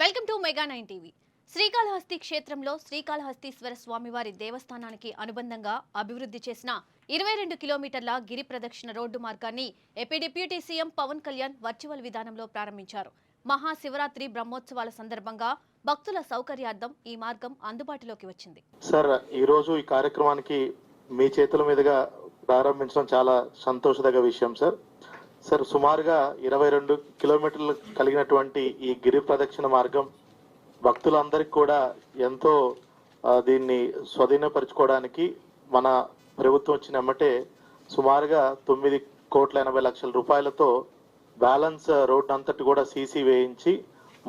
Welcome to mega 9 TV. Srikalahasti క్షేత్రంలో శ్రీకాళహస్తీశ్వర స్వామివారి దేవస్థానానికి అనుబంధంగా అభివృద్ధి చేసిన 22 కిలోమీటర్ల గిరి ప్రదక్షిణ రోడ్డు మార్గాన్ని AP deputy CM Pawan Kalyan virtual విధానంలో ప్రారంభించారు. మహాశివరాత్రి బ్రహ్మోత్సవాల సందర్భంగా భక్తుల సౌకర్యార్థం ఈ మార్గం అందుబాటులోకి వచ్చింది. సార్, ఈ రోజు ఈ కార్యక్రమానికి మీ చేతుల మీదుగా ప్రారంభించడం చాలా సంతోషదగ్గ విషయం సార్. సార్, సుమారుగా 22 కిలోమీటర్లు కలిగినటువంటి ఈ గిరి ప్రదక్షిణ మార్గం భక్తులందరికీ కూడా ఎంతో దీన్ని స్వాధీనపరచుకోవడానికి మన ప్రభుత్వం వచ్చిన ఎమ్మటే సుమారుగా 9,80,00,000 రూపాయలతో బ్యాలెన్స్ రోడ్ అంతటి కూడా సీసీ వేయించి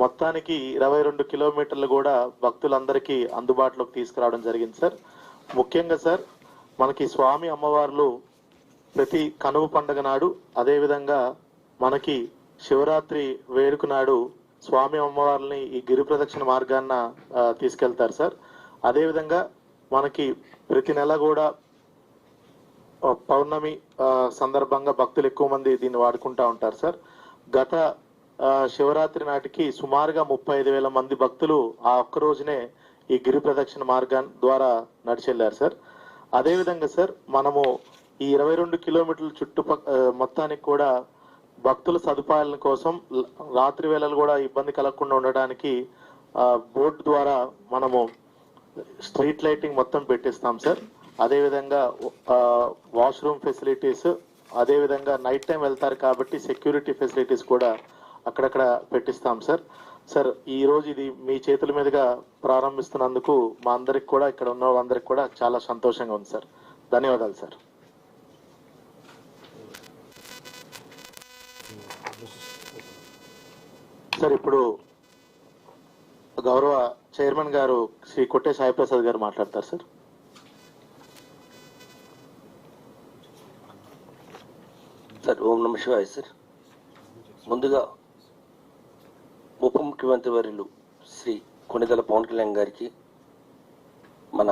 మొత్తానికి 22 కిలోమీటర్లు కూడా భక్తులందరికీ అందుబాటులోకి తీసుకురావడం జరిగింది సార్. ముఖ్యంగా సార్, మనకి స్వామి అమ్మవార్లు ప్రతి కనుమ పండుగ నాడు, అదేవిధంగా మనకి శివరాత్రి వేడుక నాడు స్వామి అమ్మవార్లని ఈ గిరి ప్రదక్షిణ మార్గాన్న తీసుకెళ్తారు సార్. అదేవిధంగా మనకి ప్రతి నెల కూడా పౌర్ణమి సందర్భంగా భక్తులు ఎక్కువ మంది దీన్ని వాడుకుంటా ఉంటారు సార్. గత శివరాత్రి నాటికి సుమారుగా 35,000 మంది భక్తులు ఆ ఒక్క రోజునే ఈ గిరి ప్రదక్షిణ మార్గం ద్వారా నడిచెళ్లారు సార్. అదేవిధంగా సార్, మనము ఈ 22 కిలోమీటర్ల మొత్తానికి కూడా భక్తుల సదుపాయాల కోసం రాత్రి వేళలు కూడా ఇబ్బంది కలగకుండా ఉండడానికి బోర్డు ద్వారా మనము స్ట్రీట్ లైటింగ్ మొత్తం పెట్టిస్తాం సార్. అదేవిధంగా వాష్రూమ్ ఫెసిలిటీస్, అదేవిధంగా నైట్ టైం వెళ్తారు కాబట్టి సెక్యూరిటీ ఫెసిలిటీస్ కూడా అక్కడక్కడ పెట్టిస్తాం సార్. సార్, ఈ రోజు ఇది మీ చేతుల మీదుగా ప్రారంభిస్తున్నందుకు మా అందరికి కూడా, ఇక్కడ ఉన్న వాళ్ళందరికీ కూడా చాలా సంతోషంగా ఉంది సార్. ధన్యవాదాలు సార్. సార్, ఇప్పుడు గౌరవ చైర్మన్ గారు శ్రీ కొట్టే సాయిప్రసాద్ గారు మాట్లాడతారు సార్. సార్, ఓం నమ శివాయ సార్. ముందుగా ఉప ముఖ్యమంత్రి వర్యులు శ్రీ కొణిదెల పవన్ కళ్యాణ్ గారికి, మన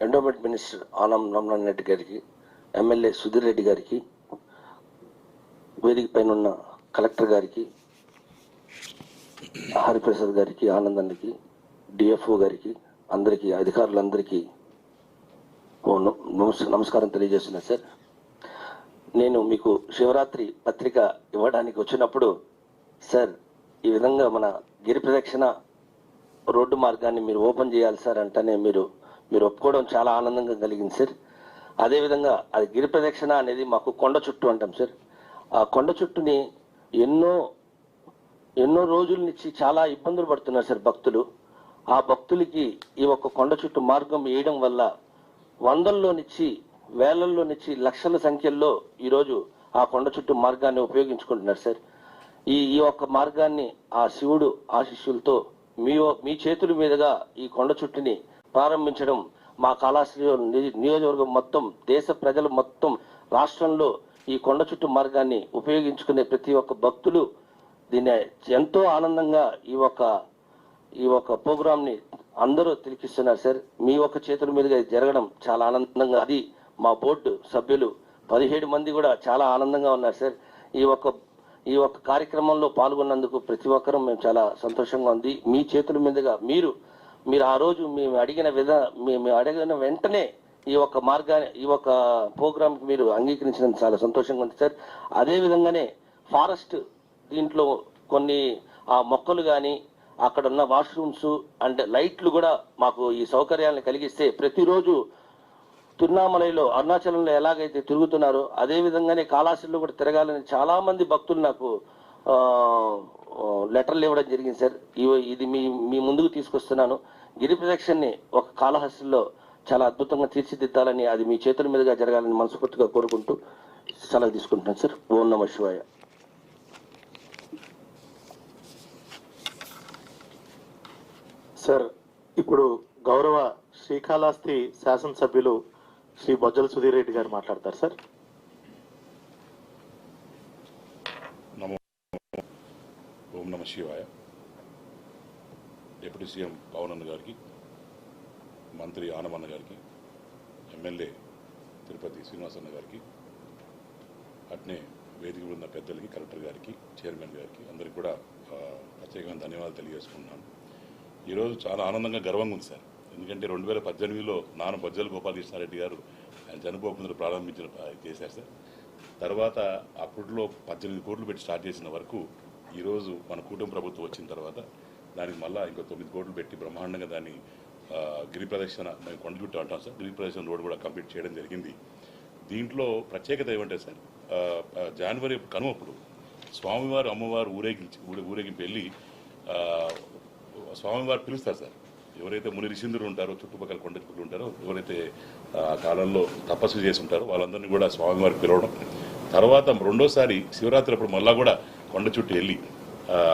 ఎండోమెంట్ మినిస్టర్ ఆనం రామనారాయణ రెడ్డి గారికి, ఎమ్మెల్యే సుధీర్ రెడ్డి గారికి, వేదిక పైన ఉన్న కలెక్టర్ గారికి, హరిప్రసాద్ గారికి, ఆనందానికి, డిఎఫ్ఓ గారికి, అందరికీ, అధికారులందరికీ నమస్కారం తెలియజేస్తున్నా సార్. నేను మీకు శివరాత్రి పత్రిక ఇవ్వడానికి వచ్చినప్పుడు సార్, ఈ విధంగా మన గిరి ప్రదక్షిణ రోడ్డు మార్గాన్ని మీరు ఓపెన్ చేయాలి సార్ అంటేనే మీరు ఒప్పుకోవడం చాలా ఆనందంగా కలిగింది సార్. అదేవిధంగా అది గిరి ప్రదక్షిణ అనేది మాకు కొండ చుట్టూ అంటాం సార్. ఆ కొండ చుట్టూని ఎన్నో రోజుల నుంచి చాలా ఇబ్బందులు పడుతున్నారు సార్ భక్తులు. ఆ భక్తులకి ఈ ఒక్క కొండ చుట్టూ మార్గం వేయడం వల్ల వందల్లో నుంచి, వేలల్లో నుంచి, లక్షల సంఖ్యల్లో ఈరోజు ఆ కొండ చుట్టూ మార్గాన్ని ఉపయోగించుకుంటున్నారు సార్. ఈ ఒక్క మార్గాన్ని ఆ శివుడు ఆశీస్సులతో మీ చేతుల మీదుగా ఈ కొండ చుట్టుని ప్రారంభించడం మా కాళహస్తి నియోజకవర్గం మొత్తం, దేశ ప్రజలు మొత్తం, రాష్ట్రంలో ఈ కొండ చుట్టూ మార్గాన్ని ఉపయోగించుకునే ప్రతి ఒక్క భక్తులు దీన్ని ఎంతో ఆనందంగా ఈ ఒక్క ప్రోగ్రామ్ని అందరూ తిలకిస్తున్నారు సార్. మీ ఒక్క చేతుల మీదుగా జరగడం చాలా ఆనందంగా, అది మా బోర్డు సభ్యులు 17 మంది కూడా చాలా ఆనందంగా ఉన్నారు సార్. ఈ ఒక్క కార్యక్రమంలో పాల్గొన్నందుకు ప్రతి ఒక్కరూ మేము చాలా సంతోషంగా ఉంది. మీ చేతుల మీదుగా మీరు ఆ రోజు మేము అడిగిన వెంటనే ఈ ఒక్క మార్గాన్ని, ఈ ఒక్క ప్రోగ్రామ్కి మీరు అంగీకరించినందుకు చాలా సంతోషంగా ఉంది సార్. అదేవిధంగానే ఫారెస్ట్ దీంట్లో కొన్ని ఆ మొక్కలు కానీ, అక్కడ ఉన్న వాష్రూమ్స్ అండ్ లైట్లు కూడా మాకు ఈ సౌకర్యాలను కలిగిస్తే ప్రతిరోజు తిరునామలలో, అరుణాచలంలో ఎలాగైతే తిరుగుతున్నారో అదేవిధంగానే కాళహస్తిలో కూడా తిరగాలని చాలా మంది భక్తులు నాకు లెటర్లు ఇవ్వడం జరిగింది సార్. ఇది మీ ముందుకు తీసుకొస్తున్నాను. గిరి ప్రదక్షిణని ఒక కాళహస్తిలో చాలా అద్భుతంగా తీర్చిదిద్దాలని, అది మీ చేతుల మీదుగా జరగాలని మనస్ఫూర్తిగా కోరుకుంటూ సెలవు తీసుకుంటున్నాను సార్. ఓం నమ శివాయ. సార్, ఇప్పుడు గౌరవ శ్రీకాళహస్తి శాసనసభ్యులు శ్రీ బొజ్జల సుధీర్ రెడ్డి గారు మాట్లాడతారు సార్. ఓం నమ శివాయ. డిప్యూటీ సీఎం పవన్ అన్న గారికి, మంత్రి ఆనమన్న గారికి, ఎమ్మెల్యే తిరుపతి శ్రీనివాసన్న గారికి, అట్నే వేదిక ఉన్న పెద్దలకి, కలెక్టర్ గారికి, చైర్మన్ గారికి అందరికీ కూడా ప్రత్యేకమైన ధన్యవాదాలు తెలియజేసుకుంటున్నాను. ఈరోజు చాలా ఆనందంగా గర్వంగా ఉంది సార్. ఎందుకంటే 2018లో నాన్న బొజ్జల గోపాలకృష్ణారెడ్డి గారు ఆయన చనిపోకుండా చేశారు సార్. తర్వాత అప్పట్లో 18 కోట్లు పెట్టి స్టార్ట్ చేసిన వరకు ఈరోజు మన కూటమి ప్రభుత్వం వచ్చిన తర్వాత దానికి మళ్ళీ ఇంకో 9 కోట్లు పెట్టి బ్రహ్మాండంగా దాన్ని గిరి ప్రదక్షిణ మేము కొండగుట్టు అంటాం సార్, గిరి ప్రదక్షిణ రోడ్ కూడా కంప్లీట్ చేయడం జరిగింది. దీంట్లో ప్రత్యేకత ఏమంటే సార్, జనవరి కనుమప్పుడు స్వామివారు అమ్మవారు ఊరేగింపు వెళ్ళి స్వామివారు పిలుస్తారు సార్. ఎవరైతే ముని ఋషింద్రులు ఉంటారో, చుట్టుపక్కల కొండ చుట్టూ ఉంటారో, ఎవరైతే ఆ కాలంలో తపస్సు చేసి ఉంటారో వాళ్ళందరినీ కూడా స్వామివారు పిలవడం. తర్వాత రెండోసారి శివరాత్రి అప్పుడు మళ్ళా కూడా కొండ చుట్టూ వెళ్ళి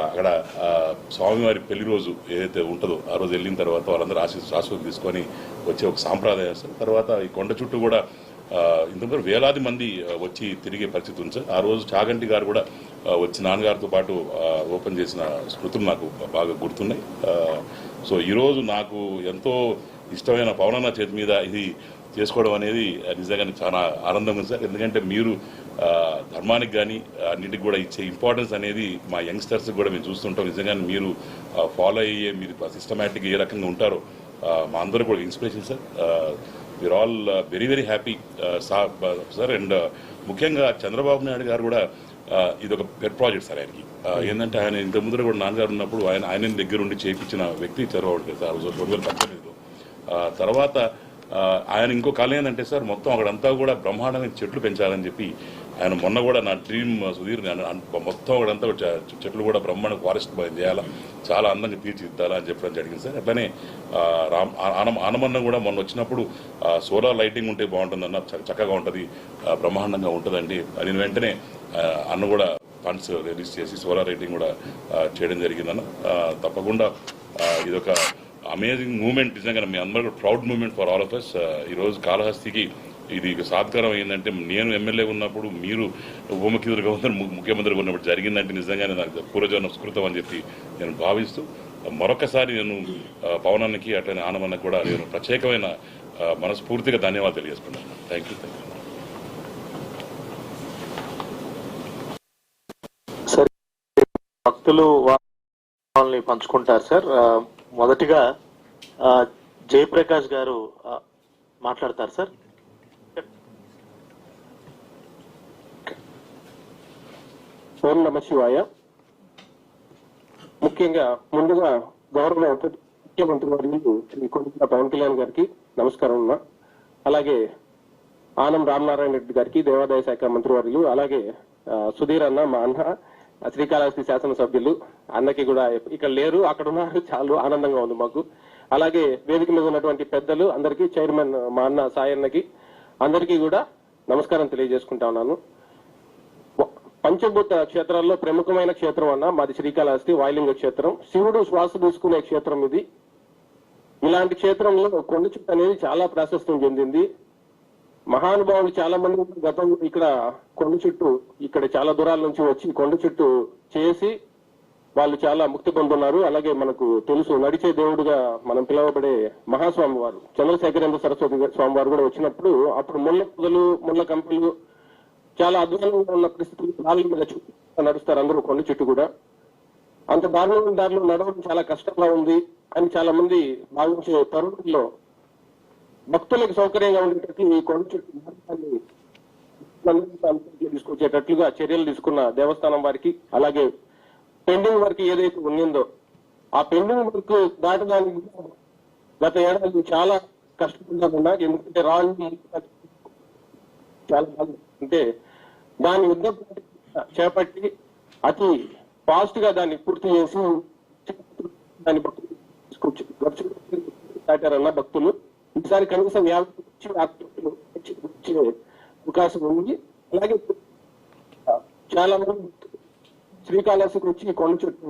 అక్కడ స్వామివారి పెళ్లి రోజు ఏదైతే ఉంటుందో ఆ రోజు వెళ్ళిన తర్వాత వాళ్ళందరూ ఆశీస్సులు తీసుకొని వచ్చే ఒక సాంప్రదాయం సార్. తర్వాత ఈ కొండ చుట్టూ కూడా ఇంతవరకు వేలాది మంది వచ్చి తిరిగే పరిస్థితి ఉంది సార్. ఆ రోజు చాగంటి గారు కూడా వచ్చి నాన్నగారితో పాటు ఓపెన్ చేసిన స్మృతులు నాకు బాగా గుర్తున్నాయి. సో ఈరోజు నాకు ఎంతో ఇష్టమైన పవనన్న చేతి మీద ఇది చేసుకోవడం అనేది నిజంగా చాలా ఆనందంగా ఉంది సార్. ఎందుకంటే మీరు ధర్మానికి కానీ అన్నిటికి కూడా ఇచ్చే ఇంపార్టెన్స్ అనేది మా యంగ్స్టర్స్ కూడా మేము చూస్తుంటాం. నిజంగా మీరు ఫాలో అయ్యే మీరు సిస్టమేటిక్గా ఏ రకంగా ఉంటారో మా అందరూ కూడా inspiration sir. We are all very very happy sir. And ముఖ్యంగా చంద్రబాబు నాయుడు గారు కూడా ఇది ఒక పెట్ ప్రాజెక్ట్ సార్ ఆయనకి. ఏంటంటే ఆయన ఇంత ముందర కూడా నాన్నగారు ఉన్నప్పుడు ఆయన దగ్గర ఉండి చేయించిన వ్యక్తి చంద్రబాబు నాయుడు సార్ 2018లో. తర్వాత ఆయన ఇంకో కళ ఏంటంటే సార్, మొత్తం అక్కడంతా కూడా బ్రహ్మాండమైన చెట్లు పెంచాలని చెప్పి ఆయన మొన్న కూడా నా డ్రీమ్ సుధీర్ మొత్తం అక్కడంతా చెట్లు కూడా బ్రహ్మాండ ఫారెస్ట్ చేయాలా, చాలా అందంగా తీర్చిదిద్దాలా అని చెప్పడం జరిగింది సార్. అట్లనే ఆనమన్న కూడా మొన్న వచ్చినప్పుడు సోలార్ లైటింగ్ ఉంటే బాగుంటుందన్న, చక్కగా ఉంటుంది, బ్రహ్మాండంగా ఉంటుందండి అని వెంటనే అన్న కూడా ఫండ్స్ రిలీజ్ చేసి సోలార్ లైటింగ్ కూడా చేయడం జరిగిందన్న. తప్పకుండా ఇదొక అమేజింగ్ మూమెంట్, నిజంగా మీ అందరూ proud moment for all of us. ఈరోజు కాళహస్తికి ఇది సాధికారం ఏంటంటే నేను ఎమ్మెల్యే ఉన్నప్పుడు మీరు ఉప ముఖ్యమంత్రిగా ఉన్నారు, ముఖ్యమంత్రిగా ఉన్నప్పుడు జరిగిందంటే నిజంగానే నాకు పూర్వజన్మ స్కృతం అని చెప్పి నేను భావిస్తూ మరొకసారి నేను పవనన్నకి అట్లనే ఆనమన్నకి కూడా నేను ప్రత్యేకమైన మనస్ఫూర్తిగా ధన్యవాదాలు తెలియజేసుకున్నాను. Thank you. సార్, భక్తులు వాళ్ళని పంచుకుంటారు సార్. మొదటిగా జయప్రకాష్ గారు మాట్లాడతారు సార్. ఓం నమ శివాయ. ముఖ్యంగా ముందుగా గౌరవ ముఖ్యమంత్రి వర్యులు శ్రీ కొడుకుల పవన్ కళ్యాణ్ గారికి నమస్కారం ఉన్నా, అలాగే ఆనం రామనారాయణ రెడ్డి గారికి దేవాదాయ శాఖ మంత్రి వర్యులు, అలాగే సుధీర్ అన్న మా అన్న శ్రీకాళహస్తి శాసనసభ్యులు అన్నకి కూడా ఇక్కడ లేరు, అక్కడ ఉన్నారు, చాలా ఆనందంగా ఉంది మాకు. అలాగే వేదిక మీద ఉన్నటువంటి పెద్దలు అందరికీ, చైర్మన్ మా అన్న సాయన్నకి అందరికీ కూడా నమస్కారం తెలియజేసుకుంటా ఉన్నాను. పంచభూత క్షేత్రాల్లో ప్రముఖమైన క్షేత్రం అన్న మాది శ్రీకాళహస్తి వాయులింగ క్షేత్రం. శివుడు శ్వాస తీసుకునే క్షేత్రం ఇది. ఇలాంటి క్షేత్రంలో కొండ చుట్టు అనేది చాలా ప్రాశస్త్యం చెందింది. మహానుభావులు చాలా మంది గతంలో ఇక్కడ కొండ చుట్టూ ఇక్కడ చాలా దూరాల నుంచి వచ్చి కొండ చుట్టూ చేసి వాళ్ళు చాలా ముక్తి పొందున్నారు. అలాగే మనకు తెలుసు, నడిచే దేవుడుగా మనం పిలువబడే మహాస్వామి వారు చంద్రశేఖరేంద్ర సరస్వతి స్వామి వారు కూడా వచ్చినప్పుడు అప్పుడు ముళ్ళ పొదలు ముళ్ళ కంపెలు చాలా అద్భుతంగా ఉన్న పరిస్థితులు రాళ్ళ మీద నడుస్తారు అందరూ కొండ చుట్టూ కూడా. అంత దారుణమైన దారిలో నడవడం చాలా కష్టంగా ఉంది అని చాలా మంది భావించే తరుణంలో భక్తులకు సౌకర్యంగా ఉండేటట్లు ఈ కొండ చుట్టూ తీసుకొచ్చేటట్లుగా చర్యలు తీసుకున్న దేవస్థానం వారికి, అలాగే పెండింగ్ వర్క్ ఏదైతే ఉన్నిందో ఆ పెండింగ్ వర్క్ దాటడానికి గత ఏడాది చాలా కష్టపడ్డా. ఎందుకంటే రాళ్ళు చాలా అంటే దాని యుద్ధ చేపట్టి అతి ఫాస్ట్ గా దాన్ని పూర్తి చేసి దాన్ని దాటారన్న భక్తులు. ఈసారి కనీసం 50 వచ్చే అవకాశం ఉంది. అలాగే చాలా మంది శ్రీకాళహస్తికి వచ్చి కొండ చుట్టూ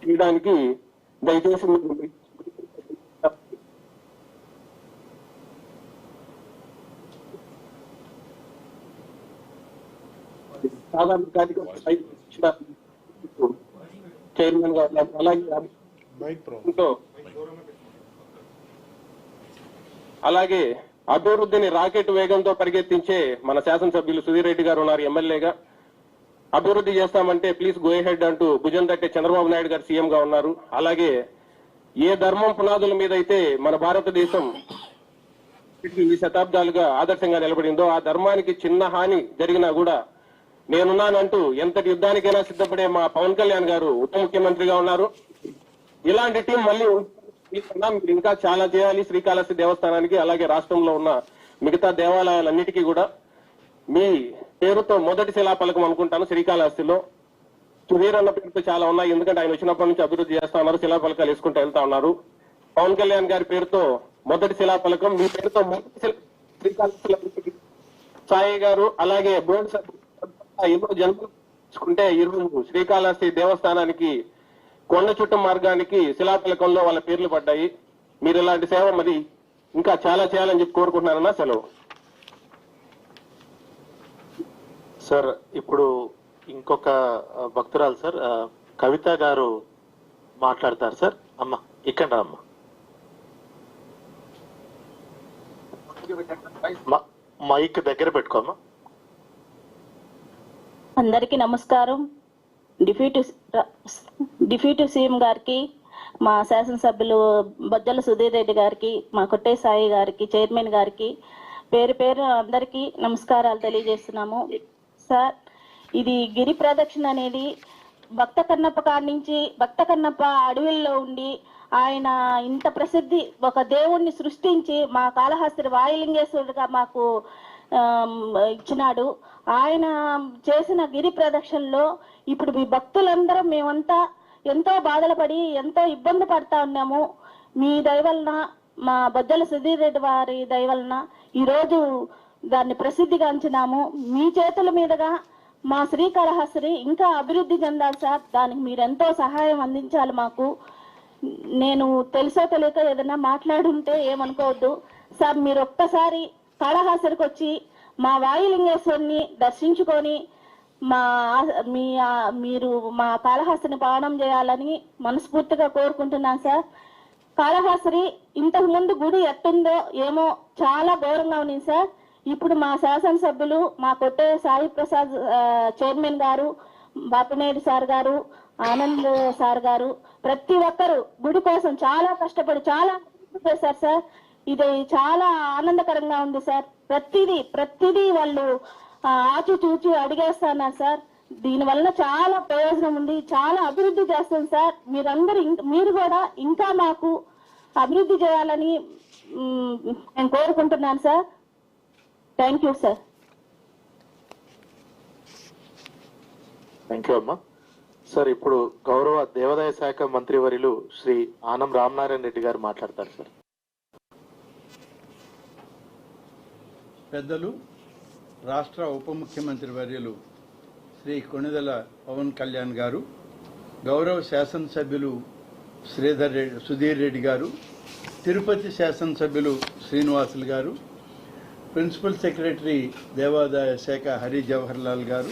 చేయడానికి దయచేసి సాధారణ కార్యక్రమం చైర్మన్ గారు, అలాగే అభివృద్ధిని రాకెట్ వేగంతో పరిగెత్తించే మన శాసనసభ్యులు సుధీర్ రెడ్డి గారు ఉన్నారు ఎమ్మెల్యేగా. అభివృద్ధి చేస్తామంటే ప్లీజ్ గో హెడ్ అంటూ భుజం తట్టే చంద్రబాబు నాయుడు గారు సీఎం గా ఉన్నారు. అలాగే ఏ ధర్మం పునాదుల మీద అయితే మన భారతదేశం ఈ శతాబ్దాలుగా ఆదర్శంగా నిలబడిందో ఆ ధర్మానికి చిన్న హాని జరిగినా కూడా నేనున్నానంటూ ఎంతటి యుద్ధానికైనా సిద్ధపడే మా పవన్ కళ్యాణ్ గారు ఉప ముఖ్యమంత్రిగా ఉన్నారు. ఇలాంటి టీం మళ్ళీ మీరు ఇంకా చాలా చేయాలి శ్రీకాళహస్తి దేవస్థానానికి, అలాగే రాష్ట్రంలో ఉన్న మిగతా దేవాలయాలన్నిటికీ కూడా. మీ పేరుతో మొదటి శిలాఫలకం అనుకుంటాను శ్రీకాళహస్తిలో. సుధీర్ అన్న పేరుతో చాలా ఉన్నాయి, ఎందుకంటే ఆయన వచ్చినప్పటి నుంచి అభివృద్ధి చేస్తా ఉన్నారు, శిలాఫలకాలు వేసుకుంటూ వెళ్తా ఉన్నారు. పవన్ కళ్యాణ్ గారి పేరుతో మొదటి శిలాఫలకం, మీ పేరుతో మొదటి శ్రీకాళహస్తి సాయి గారు, అలాగే బోర్డు సభ్యులు ఎన్నో జన్మలుకుంటే ఈరోజు శ్రీకాళహస్తి దేవస్థానానికి కొండ చుట్టూ మార్గానికి శిలాఫలకంలో వాళ్ళ పేర్లు పడ్డాయి. మీరు ఇలాంటి సేవ మరి ఇంకా చాలా చేయాలని చెప్పి కోరుకుంటున్నారన్నా. సెలవు. సార్ ఇప్పుడు ఇంకొక భక్తురాలు సార్ కవిత గారు మాట్లాడతారు సార్. అమ్మ ఇక్కడ అమ్మ, మైక్ దగ్గర పెట్టుకోమ్మా. అందరికీ నమస్కారం. డిప్యూటీ సీఎం గారికి, మా శాసనసభ్యులు బొజ్జల సుధీర్ రెడ్డి గారికి, మా కొట్టే సాయి గారికి, చైర్మన్ గారికి పేరు పేరు అందరికీ నమస్కారాలు తెలియజేస్తున్నాము. సార్, ఇది గిరి ప్రదక్షిణ అనేది భక్త కన్నప్ప కాడి నుంచి, భక్త కన్నప్ప అడవుల్లో ఉండి ఆయన ఇంత ప్రసిద్ధి ఒక దేవుణ్ణి సృష్టించి మా కాళహస్తి వాయులింగేశ్వరుడుగా మాకు ఇచ్చినాడు. ఆయన చేసిన గిరి ప్రదక్షిణలో ఇప్పుడు మీ భక్తులందరం మేమంతా ఎంతో బాధలు పడి ఎంతో ఇబ్బంది పడతా ఉన్నాము. మీ దయవలన, మా బొజ్జల సుధీర్ రెడ్డి వారి దయవలన ఈరోజు దాన్ని ప్రసిద్ధిగాంచినాము. మీ చేతుల మీదుగా మా శ్రీకాళహస్తి ఇంకా అభివృద్ధి చెందాలి సార్. దానికి మీరెంతో సహాయం అందించాలి మాకు. నేను తెలుసో తెలియక ఏదైనా మాట్లాడుంటే ఏమనుకోవద్దు సార్. మీరు ఒక్కసారి కాళహస్తికి వచ్చి మా వాయులింగేశ్వరిని దర్శించుకొని మీరు మా కాళహస్తిని పావనం చేయాలని మనస్ఫూర్తిగా కోరుకుంటున్నాను సార్. కాళహస్తి ఇంతకు ముందు గుడి ఎట్టుందో ఏమో చాలా ఘోరంగా ఉంది సార్. ఇప్పుడు మా శాసనసభ్యులు, మా కొట్టే సాయి ప్రసాద్ చైర్మన్ గారు, బాపినేడు సార్ గారు, ఆనంద్ సార్ గారు ప్రతి ఒక్కరు గుడి కోసం చాలా కష్టపడి చాలా చేశారు సార్. ఇది చాలా ఆనందకరంగా ఉంది సార్. ప్రతిదీ వాళ్ళు ఆచి చూచి అడిగేస్తున్నారు సార్. దీని వలన చాలా ప్రయోజనం ఉంది, చాలా అభివృద్ధి చేస్తుంది సార్. మీరు కూడా ఇంకా మాకు అభివృద్ధి చేయాలని నేను కోరుకుంటున్నాను sir. Thank you sir. Thank you అమ్మా. సార్ ఇప్పుడు గౌరవ దేవాదాయ శాఖ మంత్రివర్యులు శ్రీ ఆనం రామనారాయణ రెడ్డి గారు మాట్లాడతారు సార్. పెద్దలు, రాష్ట్ర ఉప ముఖ్యమంత్రి వర్యులు శ్రీ కొణిదెల పవన్ కళ్యాణ్ గారు, గౌరవ శాసనసభ్యులు సుధీర్ రెడ్డి గారు, తిరుపతి శాసనసభ్యులు శ్రీనివాసులు గారు, ప్రిన్సిపల్ సెక్రటరీ దేవాదాయ శాఖ హరి జవహర్ లాల్ గారు,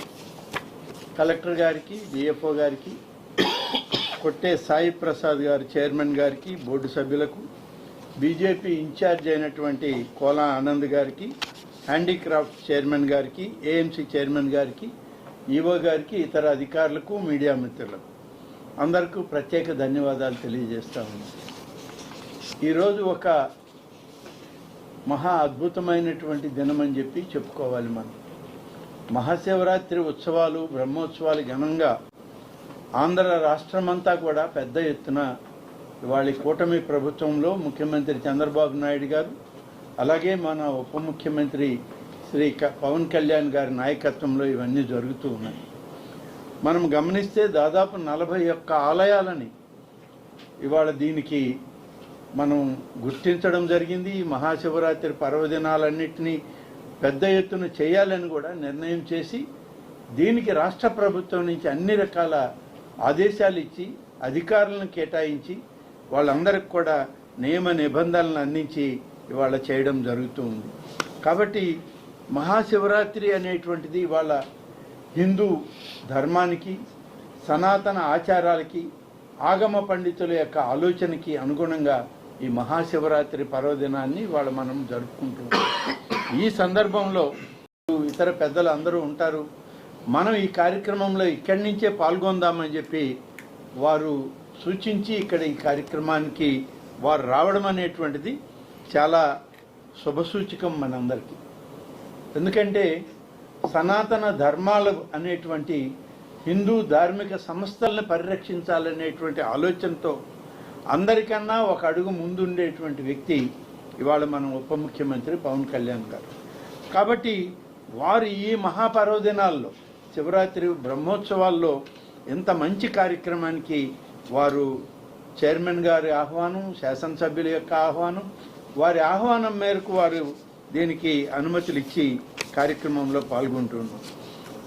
కలెక్టర్ గారికి, డిఎఫ్ఓ గారికి, కొట్టే సాయి ప్రసాద్ గారు చైర్మన్ గారికి, బోర్డు సభ్యులకు, బీజేపీ ఇన్ఛార్జ్ అయినటువంటి కోలా ఆనంద్ గారికి, హ్యాండీక్రాఫ్ట్ చైర్మన్ గారికి, ఏఎంసీ చైర్మన్ గారికి, ఈవో గారికి, ఇతర అధికారులకు, మీడియా మిత్రులకు అందరికీ ప్రత్యేక ధన్యవాదాలు తెలియజేస్తా ఉన్నాను. ఈరోజు ఒక మహా అద్భుతమైనటువంటి దినమని చెప్పి చెప్పుకోవాలి. మనం మహాశివరాత్రి ఉత్సవాలు, బ్రహ్మోత్సవాలు ఘనంగా ఆంధ్ర రాష్ట్రమంతా కూడా పెద్ద ఎత్తున ఇవాళ కూటమి ప్రభుత్వంలో ముఖ్యమంత్రి చంద్రబాబు నాయుడు గారు, అలాగే మన ఉప ముఖ్యమంత్రి శ్రీ పవన్ కళ్యాణ్ గారి నాయకత్వంలో ఇవన్నీ జరుగుతూ ఉన్నాయి. మనం గమనిస్తే దాదాపు 41 ఆలయాలని ఇవాళ దీనికి మనం గుర్తించడం జరిగింది. ఈ మహాశివరాత్రి పర్వదినాలన్నింటినీ పెద్ద ఎత్తున చేయాలని కూడా నిర్ణయం చేసి దీనికి రాష్ట్ర ప్రభుత్వం నుంచి అన్ని రకాల ఆదేశాలు ఇచ్చి అధికారులను కేటాయించి వాళ్ళందరికి కూడా నియమ నిబంధనలను అందించి ఇవాళ చేయడం జరుగుతూ ఉంది. కాబట్టి మహాశివరాత్రి అనేటువంటిది ఇవాళ హిందూ ధర్మానికి, సనాతన ఆచారాలకి, ఆగమ పండితుల యొక్క ఆలోచనకి అనుగుణంగా ఈ మహాశివరాత్రి పర్వదినాన్ని ఇవాళ మనం జరుపుకుంటున్నాం. ఈ సందర్భంలో ఇతర పెద్దలు అందరూ ఉంటారు. మనం ఈ కార్యక్రమంలో ఇక్కడి నుంచే పాల్గొందామని చెప్పి వారు సూచించి ఇక్కడ ఈ కార్యక్రమానికి వారు రావడం అనేటువంటిది చాలా శుభసూచకం మనందరికీ. ఎందుకంటే సనాతన ధర్మాలు అనేటువంటి హిందూ ధార్మిక సంస్థలను పరిరక్షించాలనేటువంటి ఆలోచనతో అందరికన్నా ఒక అడుగు ముందుండేటువంటి వ్యక్తి ఇవాళ మన ఉప ముఖ్యమంత్రి పవన్ కళ్యాణ్ గారు. కాబట్టి వారు ఈ మహాపర్వదినాల్లో శివరాత్రి బ్రహ్మోత్సవాల్లో ఎంత మంచి కార్యక్రమానికి వారు చైర్మన్ గారి ఆహ్వానం, శాసనసభ్యుల యొక్క ఆహ్వానం, వారి ఆహ్వానం మేరకు వారు దీనికి అనుమతులు ఇచ్చి కార్యక్రమంలో పాల్గొంటున్నాం.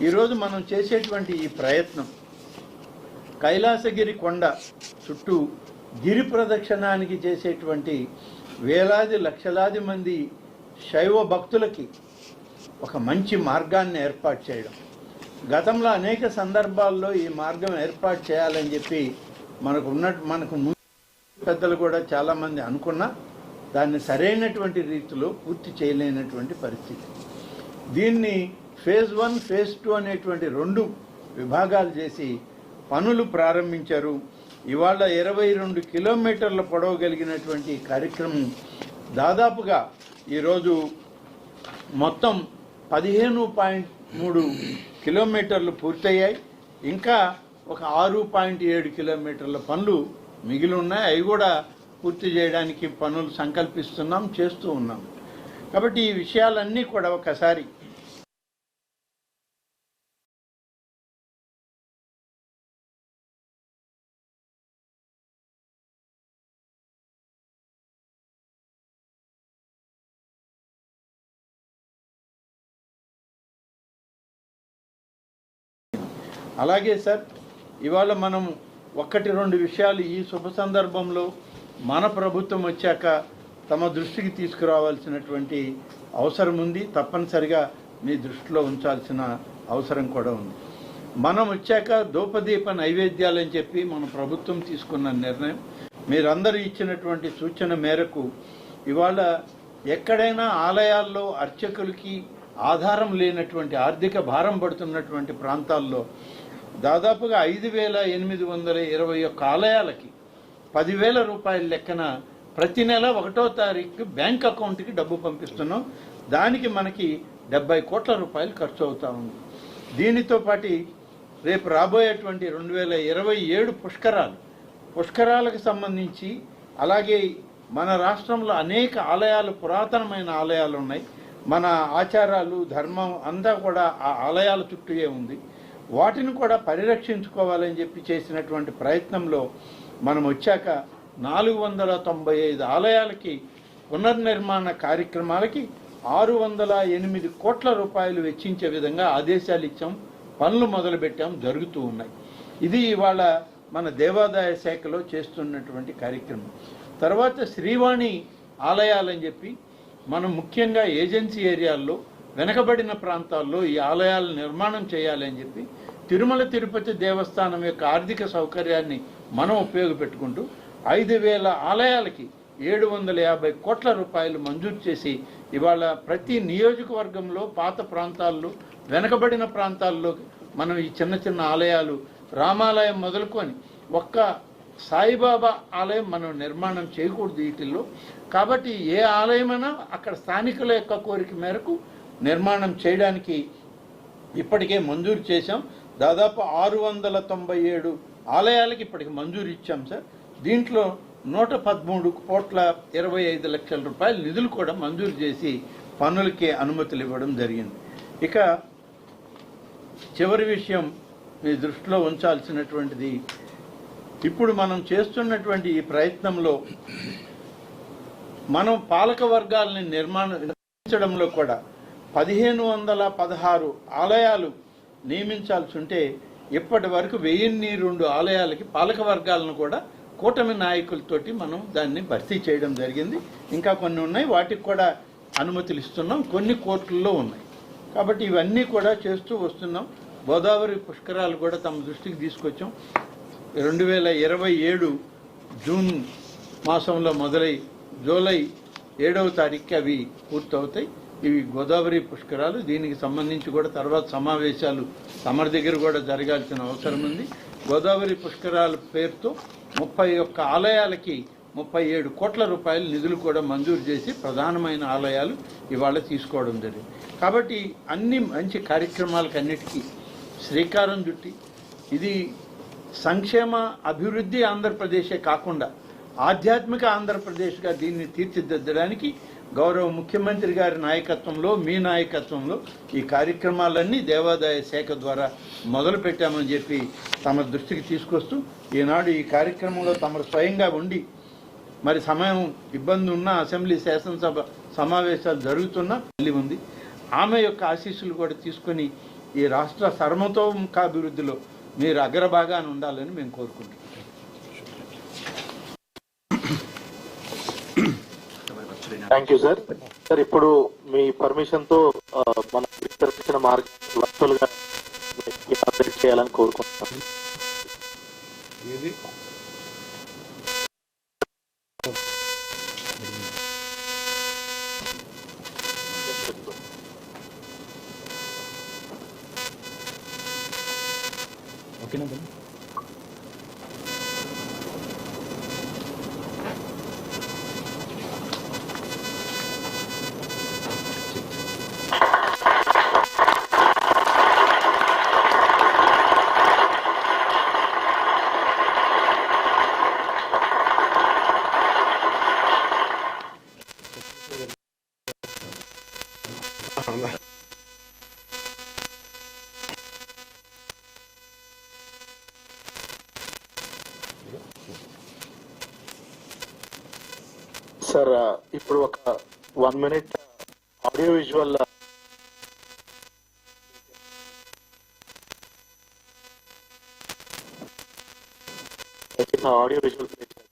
ఈరోజు మనం చేసేటువంటి ఈ ప్రయత్నం కైలాసగిరి కొండ చుట్టూ గిరి ప్రదక్షిణానికి చేసేటువంటి వేలాది లక్షలాది మంది శైవ భక్తులకి ఒక మంచి మార్గాన్ని ఏర్పాటు చేయడం. గతంలో అనేక సందర్భాల్లో ఈ మార్గం ఏర్పాటు చేయాలని చెప్పి మనకు ముందు పెద్దలు కూడా చాలామంది అనుకున్నా దాన్ని సరైనటువంటి రీతిలో పూర్తి చేయలేనటువంటి పరిస్థితి. దీన్ని ఫేజ్ 1, ఫేజ్ 2 అనేటువంటి 2 విభాగాలు చేసి పనులు ప్రారంభించారు. ఇవాళ 22 కిలోమీటర్ల పొడవు కలిగినటువంటి కార్యక్రమం దాదాపుగా ఈరోజు మొత్తం 15.3 కిలోమీటర్లు పూర్తయ్యాయి. ఇంకా ఒక 6.7 కిలోమీటర్ల పనులు మిగిలి ఉన్నాయి. అవి కూడా పూర్తి చేయడానికి పనులు సంకల్పిస్తున్నాం, చేస్తూ ఉన్నాం. కాబట్టి ఈ విషయాలన్నీ కూడా ఒకసారి అలాగే సార్, ఇవాళ మనం 1-2 విషయాలు ఈ శుభ సందర్భంలో మన ప్రభుత్వం వచ్చాక తమ దృష్టికి తీసుకురావాల్సినటువంటి అవసరం ఉంది. తప్పనిసరిగా మీ దృష్టిలో ఉంచాల్సిన అవసరం కూడా ఉంది. మనం వచ్చాక ధూపదీప నైవేద్యాలని చెప్పి మన ప్రభుత్వం తీసుకున్న నిర్ణయం, మీరందరూ ఇచ్చినటువంటి సూచన మేరకు ఇవాళ ఎక్కడైనా ఆలయాల్లో అర్చకులకి ఆధారం లేనటువంటి ఆర్థిక భారం పడుతున్నటువంటి ప్రాంతాల్లో దాదాపుగా 5,821 ఆలయాలకి 10,000 రూపాయల లెక్కన ప్రతి నెల 1వ తారీఖు బ్యాంక్ అకౌంట్కి డబ్బు పంపిస్తున్నాం. దానికి మనకి 70 కోట్ల రూపాయలు ఖర్చు అవుతా ఉంది. దీనితో పాటు రేపు రాబోయేటువంటి 2027 పుష్కరాలకు సంబంధించి, అలాగే మన రాష్ట్రంలో అనేక ఆలయాలు, పురాతనమైన ఆలయాలు ఉన్నాయి. మన ఆచారాలు, ధర్మం అంతా కూడా ఆ ఆలయాల చుట్టూయే ఉంది. వాటిని కూడా పరిరక్షించుకోవాలని చెప్పి చేసినటువంటి ప్రయత్నంలో మనం వచ్చాక 495 ఆలయాలకి పునర్నిర్మాణ కార్యక్రమాలకి 608 కోట్ల రూపాయలు వెచ్చించే విధంగా ఆదేశాలు ఇచ్చాం. పనులు మొదలుపెట్టాం, జరుగుతూ ఉన్నాయి. ఇది ఇవాళ మన దేవాదాయ శాఖలో చేస్తున్నటువంటి కార్యక్రమం. తర్వాత శ్రీవాణి ఆలయాలని చెప్పి మనం ముఖ్యంగా ఏజెన్సీ ఏరియాల్లో, వెనకబడిన ప్రాంతాల్లో ఈ ఆలయాల నిర్మాణం చేయాలని చెప్పి తిరుమల తిరుపతి దేవస్థానం యొక్క ఆర్థిక సౌకర్యాన్ని మనం ఉపయోగపెట్టుకుంటూ 5,000 ఆలయాలకి 750 కోట్ల రూపాయలు మంజూరు చేసి ఇవాళ ప్రతి నియోజకవర్గంలో, పాత ప్రాంతాల్లో, వెనకబడిన ప్రాంతాల్లో మనం ఈ చిన్న చిన్న ఆలయాలు, రామాలయం మొదలుకొని ఒక్క సాయిబాబా ఆలయం మనం నిర్మాణం చేయకూడదు వీటిల్లో. కాబట్టి ఏ ఆలయమైనా అక్కడ స్థానికుల యొక్క కోరిక మేరకు నిర్మాణం చేయడానికి ఇప్పటికే మంజూరు చేశాం. దాదాపు 697 ఆలయాలకి ఇప్పటికి మంజూరు ఇచ్చాం సార్. దీంట్లో 113,25,00,000 రూపాయల నిధులు కూడా మంజూరు చేసి పనులకి అనుమతులు ఇవ్వడం జరిగింది. ఇక చివరి విషయం మీ దృష్టిలో ఉంచాల్సినటువంటిది, ఇప్పుడు మనం చేస్తున్నటువంటి ఈ ప్రయత్నంలో మనం పాలక వర్గాలని నిర్మించడంలో కూడా 1,516 ఆలయాలు నియమించాల్సి ఉంటే ఇప్పటి వరకు 1002 ఆలయాలకి పాలక వర్గాలను కూడా కూటమి నాయకులతోటి మనం దాన్ని భర్తీ చేయడం జరిగింది. ఇంకా కొన్ని ఉన్నాయి, వాటికి కూడా అనుమతులు ఇస్తున్నాం, కొన్ని కోర్టుల్లో ఉన్నాయి. కాబట్టి ఇవన్నీ కూడా చేస్తూ వస్తున్నాం. గోదావరి పుష్కరాలు కూడా తమ దృష్టికి తీసుకొచ్చాం. 2027 జూన్ మాసంలో మొదలై జూలై 7వ తారీఖుకి అవి పూర్తవుతాయి. ఇవి గోదావరి పుష్కరాలు. దీనికి సంబంధించి కూడా తర్వాత సమావేశాలు తమరి దగ్గర కూడా జరగాల్సిన అవసరం ఉంది. గోదావరి పుష్కరాల పేరుతో 31 ఆలయాలకి 37 కోట్ల రూపాయల నిధులు కూడా మంజూరు చేసి ప్రధానమైన ఆలయాలు ఇవాళ తీసుకోవడం జరిగింది. కాబట్టి అన్ని మంచి కార్యక్రమాలకన్నిటికీ శ్రీకారం చుట్టి ఇది సంక్షేమ అభివృద్ధి ఆంధ్రప్రదేశే కాకుండా ఆధ్యాత్మిక ఆంధ్రప్రదేశ్గా దీన్ని తీర్చిదిద్దడానికి గౌరవ ముఖ్యమంత్రి గారి నాయకత్వంలో, మీ నాయకత్వంలో ఈ కార్యక్రమాలన్నీ దేవాదాయ శాఖ ద్వారా మొదలు పెట్టామని చెప్పి తమ దృష్టికి తీసుకొస్తూ, ఈనాడు ఈ కార్యక్రమంలో తమరు స్వయంగా ఉండి, మరి సమయం ఇబ్బంది ఉన్న అసెంబ్లీ శాసనసభ సమావేశాలు జరుగుతున్నా తల్లి ఉంది, ఆమె యొక్క ఆశీస్సులు కూడా తీసుకొని ఈ రాష్ట్ర సర్వతోముఖాభివృద్ధిలో మీరు అగ్రభాగాన్ని ఉండాలని మేము కోరుకుంటున్నాం. Thank you sir. సార్ ఇప్పుడు మీ పర్మిషన్ తో మన విస్తరించిన మార్గం వర్చువల్గా అప్డేట్ చేయాలని కోరుకుంటున్నాం. ఓకేనా? సార్ ఇప్పుడు ఒక 1 minute audio visual audio visual play చేయాలి.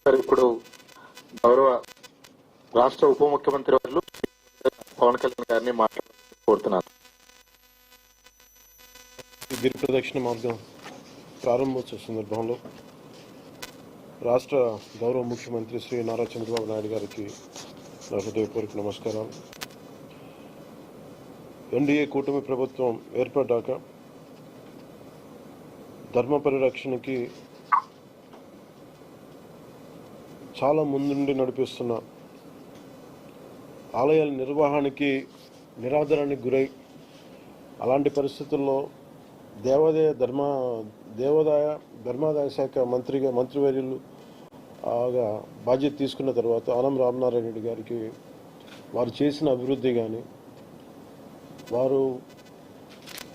సార్ ఇప్పుడు గౌరవ రాష్ట్ర ఉప ముఖ్యమంత్రి వర్యులు పవన్ కళ్యాణ్ గారిని మాట్లాడాలని కోరుతున్నారు. గిరి ప్రదక్షిణ మార్గం ప్రారంభోత్సవ సందర్భంలో రాష్ట్ర గౌరవ ముఖ్యమంత్రి శ్రీ నారా చంద్రబాబు నాయుడు గారికి నా హృదయపూర్వక నమస్కారాలు. ఎన్డీఏ కూటమి ప్రభుత్వం ఏర్పడ్డాక ధర్మ పరిరక్షణకి చాలా ముందుండి నడిపిస్తున్న ఆలయాల నిర్వహణకి నిరాదరణకి గురై అలాంటి పరిస్థితుల్లో ధర్మాదాయ శాఖ మంత్రివర్యులు బాధ్యత తీసుకున్న తర్వాత ఆనం రామనారాయణ రెడ్డి గారికి వారు చేసిన అభివృద్ధి కానీ వారు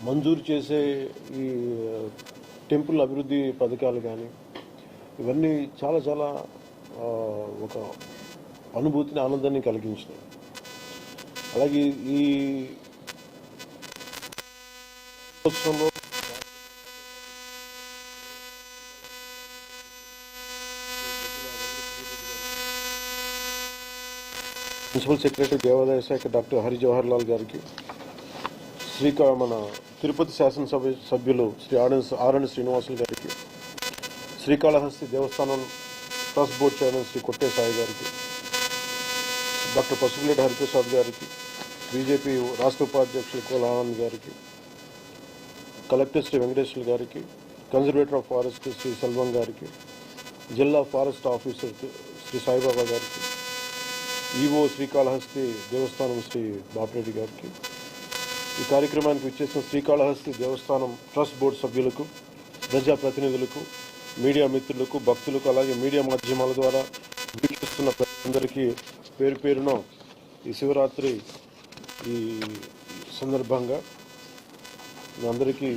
మంజూరు చేసే ఈ టెంపుల్ అభివృద్ధి పథకాలు కానీ ఇవన్నీ చాలా చాలా ఒక అనుభూతిని, ఆనందాన్ని కలిగించినాయి. అలాగే ఈ ఉత్సవంలో ప్రిన్సిపల్ సెక్రటరీ దేవాదాయ శాఖ డాక్టర్ హరి జవహర్ లాల్ గారికి, మన తిరుపతి శాసనసభ సభ్యులు శ్రీ ఆరణి శ్రీనివాసులు గారికి, శ్రీకాళహస్తి దేవస్థానం ట్రస్ట్ బోర్డు చైర్మన్ శ్రీ కొట్టే సాయి గారికి, డాక్టర్ పసుపులేటి హరిప్రసాద్ గారికి, బీజేపీ రాష్ట్ర ఉపాధ్యక్షులు కోలానంద్ గారికి, కలెక్టర్ శ్రీ వెంకటేశ్వర గారికి, conservator of forest Shri Selvam గారికి, జిల్లా ఫారెస్ట్ ఆఫీసర్ శ్రీ సాయిబాబా గారికి, ఈవో శ్రీకాళహస్తి దేవస్థానం శ్రీ బాపిరెడ్డి గారికి, ఈ కార్యక్రమానికి విచ్చేసిన శ్రీకాళహస్తి దేవస్థానం ట్రస్ట్ బోర్డు సభ్యులకు, ప్రజాప్రతినిధులకు, మీడియా మిత్రులకు, భక్తులకు, అలాగే మీడియా మాధ్యమాల ద్వారా వీక్షిస్తున్న ప్రజలందరికీ పేరు పేరున ఈ శివరాత్రి ఈ సందర్భంగా మీ అందరికీ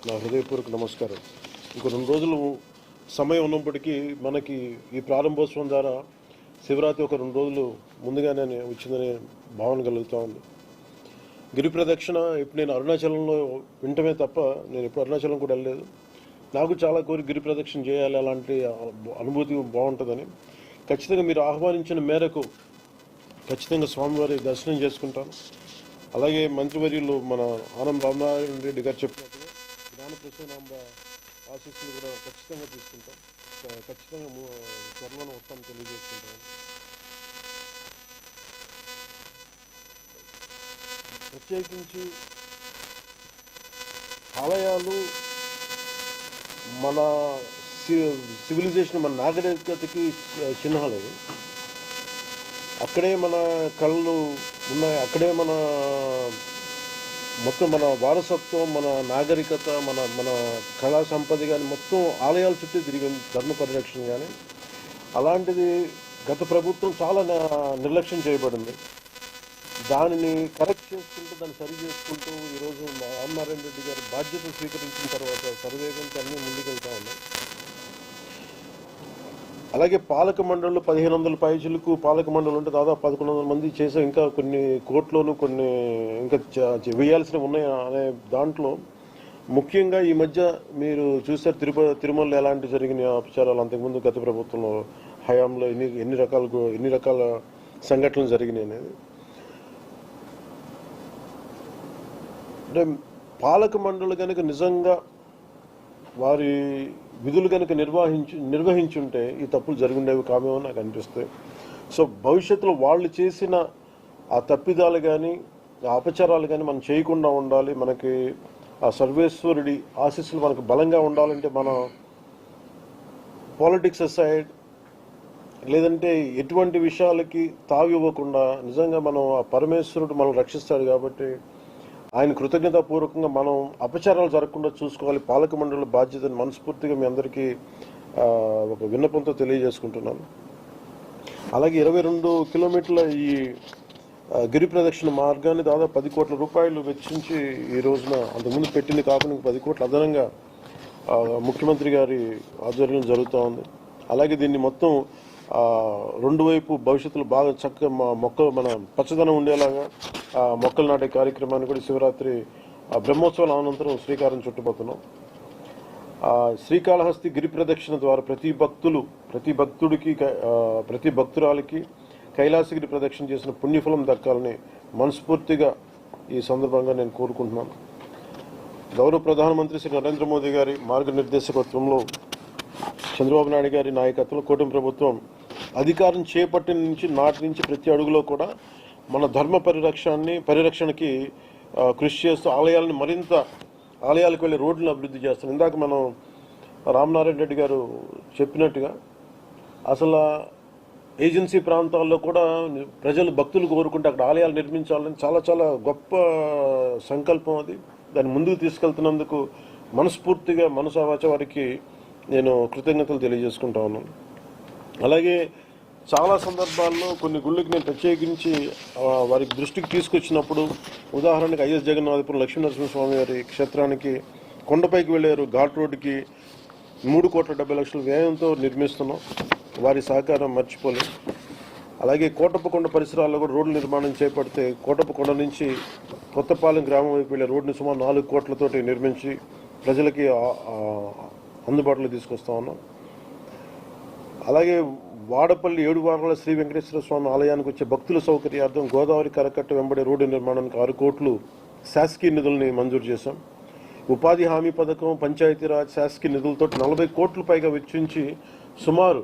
నా హృదయపూర్వక నమస్కారం. ఇంకో 2 రోజులు సమయం ఉన్నప్పటికీ మనకి ఈ ప్రారంభోత్సవం ద్వారా శివరాత్రి ఒక 2 రోజులు ముందుగానే వచ్చిందనే భావన కలుగుతూ ఉంది. గిరి ప్రదక్షిణ ఇప్పుడు నేను అరుణాచలంలో వింటమే తప్ప నేను ఎప్పుడు అరుణాచలం కూడా వెళ్ళలేదు. నాకు చాలా కోరి గిరి ప్రదక్షిణ చేయాలి, అలాంటి అనుభూతి బాగుంటుందని. ఖచ్చితంగా మీరు ఆహ్వానించిన మేరకు ఖచ్చితంగా స్వామివారి దర్శనం చేసుకుంటాను. అలాగే మంత్రివర్యులు మన ఆనం రామనారాయణ రెడ్డి గారు చెప్పినట్టుగా జ్ఞాన ప్రసూనాంబ ఆశీస్సులు కూడా ఖచ్చితంగా తీసుకుంటాం. ఖచ్చితంగా త్వరలోనే వస్తామని తెలియజేసుకుంటాను. ప్రత్యేకించి ఆలయాలు మన సివిలైజేషన్, మన నాగరికతకి చిహ్నాలు. అక్కడే మన కళలు ఉన్నాయి, అక్కడే మన మొత్తం మన వారసత్వం, మన నాగరికత, మన మన కళా సంపద కానీ మొత్తం ఆలయాల చుట్టూ తిరిగింది ధర్మ పరిరక్షణ. కానీ అలాంటిది గత ప్రభుత్వం చాలా నిర్లక్ష్యం చేయబడింది. దానిని కరెక్ట్ చేసుకుంటూ, దాన్ని సరి చేసుకుంటూ ఈరోజు రామనారాయణ రెడ్డి గారు బాధ్యత స్వీకరించిన తర్వాత సర్వేగంతో అన్నీ ముందుకెళ్తా ఉన్నాయి. అలాగే పాలక మండళ్ళు 1500 పైచులకు పాలక మండళ్ళు ఉంటే దాదాపు 1100 మంది చేసే, ఇంకా కొన్ని కోట్లోనూ కొన్ని ఇంకా వేయాల్సినవి ఉన్నాయి అనే దాంట్లో ముఖ్యంగా ఈ మధ్య మీరు చూసారు తిరుమలలో ఎలాంటి జరిగిన అపచారాలు అంతకుముందు గత ప్రభుత్వంలో హయాంలో ఎన్ని రకాల సంఘటనలు జరిగినాయి అనేది. అంటే పాలక మండలి కనుక నిజంగా వారి విధులు కనుక నిర్వహించుంటే ఈ తప్పులు జరుగుండేవి కామేమో నాకు అనిపిస్తాయి. సో భవిష్యత్తులో వాళ్ళు చేసిన ఆ తప్పిదాలు కానీ ఆ అపచారాలు కానీ మనం చేయకుండా ఉండాలి. మనకి ఆ సర్వేశ్వరుడి ఆశీస్సులు మనకు బలంగా ఉండాలంటే మనం పాలిటిక్స్ అసైడ్, లేదంటే ఎటువంటి విషయాలకి తావివ్వకుండా నిజంగా మనం ఆ పరమేశ్వరుడు మనం రక్షిస్తాడు కాబట్టి ఆయన కృతజ్ఞతాపూర్వకంగా మనం అపచారాలు జరగకుండా చూసుకోవాలి. పాలక మండలి బాధ్యతను మనస్ఫూర్తిగా మీ అందరికీ ఒక విన్నపంతో తెలియజేసుకుంటున్నాను. అలాగే 22 కిలోమీటర్ల ఈ గిరి ప్రదక్షిణ మార్గాన్ని దాదాపు 10 కోట్ల రూపాయలు వెచ్చించి ఈ రోజున అంతకుముందు పెట్టింది కాకుండా 10 కోట్ల అదనంగా ముఖ్యమంత్రి గారి ఆధ్వర్యంలో జరుగుతూ ఉంది. అలాగే దీన్ని మొత్తం 2 వైపు భవిష్యత్తులో బాగా చక్కగా మన పచ్చదనం ఉండేలాగా మొక్కలు నాటే కార్యక్రమాన్ని కూడా శివరాత్రి బ్రహ్మోత్సవాల అనంతరం శ్రీకారం చుట్టబోతున్నాం. శ్రీకాళహస్తి గిరి ప్రదక్షిణ ద్వారా ప్రతి భక్తుడికి ప్రతి భక్తురాలికి కైలాసగిరి ప్రదక్షిణ చేసిన పుణ్యఫలం దక్కాలని మనస్ఫూర్తిగా ఈ సందర్భంగా నేను కోరుకుంటున్నాను. గౌరవ ప్రధానమంత్రి శ్రీ నరేంద్ర మోదీ గారి మార్గనిర్దేశకత్వంలో చంద్రబాబు నాయుడు గారి నాయకత్వంలో కూటమి ప్రభుత్వం అధికారం చేపట్టిన నాటి నుంచి ప్రతి అడుగులో కూడా మన ధర్మ పరిరక్షణకి కృషి చేస్తూ ఆలయాలకు వెళ్ళే రోడ్లను అభివృద్ధి చేస్తాం. ఇందాక మనం రామనారాయణ రెడ్డి గారు చెప్పినట్టుగా అసలు ఏజెన్సీ ప్రాంతాల్లో కూడా భక్తులు కోరుకుంటే అక్కడ ఆలయాలు నిర్మించాలని చాలా చాలా గొప్ప సంకల్పం అది. దాన్ని ముందుకు తీసుకెళ్తున్నందుకు మనస్ఫూర్తిగా మనసావాచ వారికి నేను కృతజ్ఞతలు తెలియజేసుకుంటా ఉన్నాను. అలాగే చాలా సందర్భాల్లో కొన్ని గుళ్ళకి నేను ప్రత్యేకించి వారికి దృష్టికి తీసుకొచ్చినప్పుడు, ఉదాహరణకి ఐఎస్ జగన్నాథపురం లక్ష్మీనరసింహస్వామి వారి క్షేత్రానికి కొండపైకి వెళ్ళారు ఘాట్ రోడ్డుకి 3,70,00,000 వ్యయంతో నిర్మిస్తున్నాం. వారి సహకారం మర్చిపోలేదు. అలాగే కోటప్పకొండ పరిసరాల్లో కూడా రోడ్ల నిర్మాణం చేపడితే కోటప్పకొండ నుంచి కొత్తపాలెం గ్రామం వైపు వెళ్ళే రోడ్డుని సుమారు 4 కోట్లతోటి నిర్మించి ప్రజలకి అందుబాటులో తీసుకొస్తా ఉన్నాం. అలాగే వాడపల్లి 7 వారాల శ్రీ వెంకటేశ్వర స్వామి ఆలయానికి వచ్చే భక్తుల సౌకర్యార్థం గోదావరి కరకట్ట వెంబడి రోడ్డు నిర్మాణానికి 6 కోట్లు శాసకీయ నిధుల్ని మంజూరు చేశాం. ఉపాధి హామీ పథకం, పంచాయతీరాజ్, శాసకీయ నిధులతో 40 కోట్ల పైగా వెచ్చించి సుమారు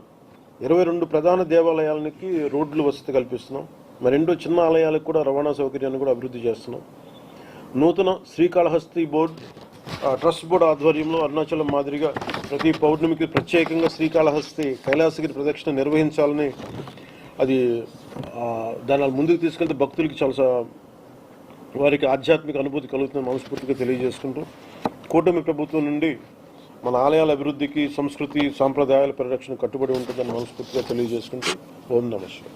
22 ప్రధాన దేవాలయాలకి రోడ్లు వసతి కల్పిస్తున్నాం. మరెండో చిన్న ఆలయాలకు కూడా రవాణా సౌకర్యాన్ని కూడా అభివృద్ధి చేస్తున్నాం. నూతన శ్రీకాళహస్తి బోర్డు ట్రస్ట్ బోర్డు ఆధ్వర్యంలో అరుణాచలం మాదిరిగా ప్రతి పౌర్ణమికి ప్రత్యేకంగా శ్రీకాళహస్తి కైలాసగిరి ప్రదక్షిణ నిర్వహించాలని, అది దాని ముందుకు తీసుకెళ్తే భక్తులకి చాలా వారికి ఆధ్యాత్మిక అనుభూతి కలుగుతుందని మనస్ఫూర్తిగా తెలియజేసుకుంటూ, కూటమి ప్రభుత్వం నుండి మన ఆలయాల అభివృద్ధికి, సంస్కృతి సాంప్రదాయాల పరిరక్షణ కట్టుబడి ఉంటుందని మనస్ఫూర్తిగా తెలియజేసుకుంటూ ఓం నమః శివాయ.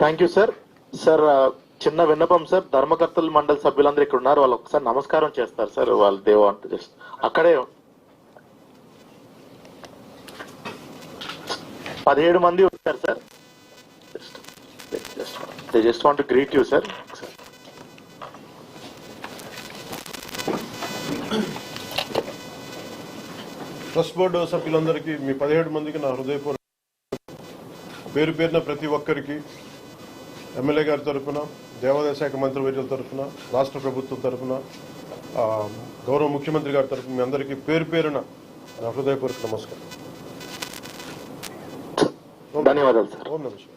Thank you sir. సార్ చిన్న విన్నపం సార్, ధర్మకర్తల మండలి సభ్యులందరూ ఇక్కడ ఉన్నారు, వాళ్ళు ఒకసారి నమస్కారం చేస్తారు సార్. వాళ్ళు దేవ అంటే జస్ట్ అక్కడే 17 మంది ఉంటారు sir. Just want to greet you sir. Trust board సభ్యులందరికీ, మీ 17 మందికి నా హృదయపూర్వక పేరు పేరున ప్రతి ఒక్కరికి ఎమ్మెల్యే గారి తరఫున, దేవాదాయ శాఖ మంత్రివర్యుల తరఫున, రాష్ట్ర ప్రభుత్వం తరఫున, గౌరవ ముఖ్యమంత్రి గారి తరఫున మీ అందరికీ పేరు పేరున నా హృదయపూర్వక నమస్కారం. ధన్యవాదాలు సార్. ఓం నమః శివాయ.